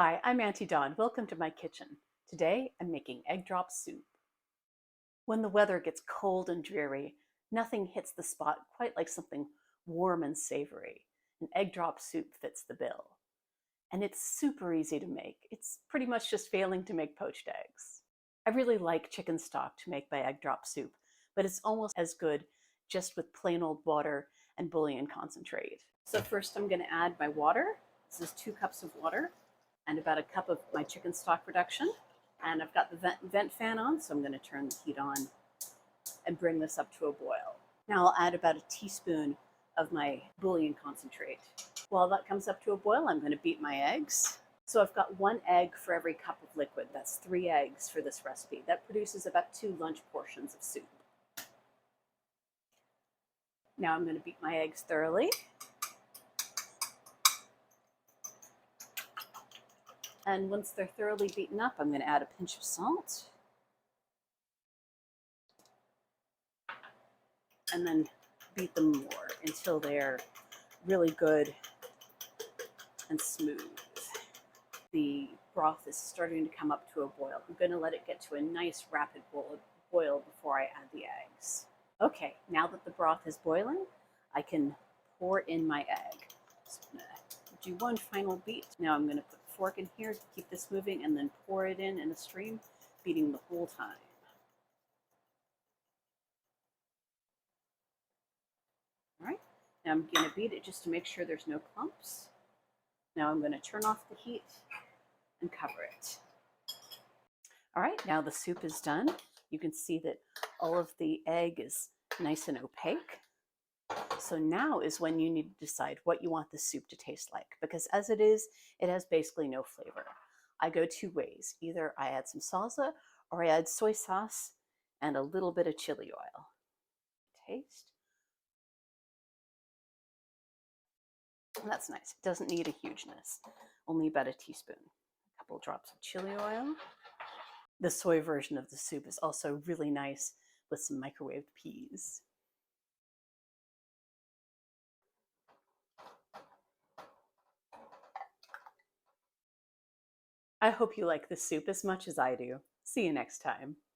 Hi, I'm Auntie Dawn. Welcome to my kitchen. Today I'm making egg drop soup. When the weather gets cold and dreary, nothing hits the spot quite like something warm and savory. An egg drop soup fits the bill. And it's super easy to make. It's pretty much just failing to make poached eggs. I really like chicken stock to make my egg drop soup, but it's almost as good just with plain old water and bouillon concentrate. So first I'm going to add my water. This is 2 cups of water and about a cup of my chicken stock reduction. And I've got the vent fan on, so I'm going to turn the heat on and bring this up to a boil. Now I'll add about a teaspoon of my bouillon concentrate. While that comes up to a boil, I'm going to beat my eggs. So I've got 1 egg for every cup of liquid. That's 3 eggs for this recipe. That produces about 2 lunch portions of soup. Now I'm going to beat my eggs thoroughly. And once they're thoroughly beaten up, I'm going to add a pinch of salt. And then beat them more until they're really good and smooth. The broth is starting to come up to a boil. I'm going to let it get to a nice rapid boil before I add the eggs. Okay, now that the broth is boiling, I can pour in my egg. So I'm going to do one final beat. Now I'm going to put the fork in here to keep this moving and then pour it in a stream, beating the whole time. All right, now I'm going to beat it just to make sure there's no clumps. Now I'm going to turn off the heat and cover it. All right, now the soup is done. You can see that all of the egg is nice and opaque. So now is when you need to decide what you want the soup to taste like, because as it is, it has basically no flavor. I go 2 ways. Either I add some salsa or I add soy sauce and a little bit of chili oil. Taste. That's nice. It doesn't need a hugeness, only about a teaspoon. A couple drops of chili oil. The soy version of the soup is also really nice with some microwaved peas. I hope you like this soup as much as I do. See you next time.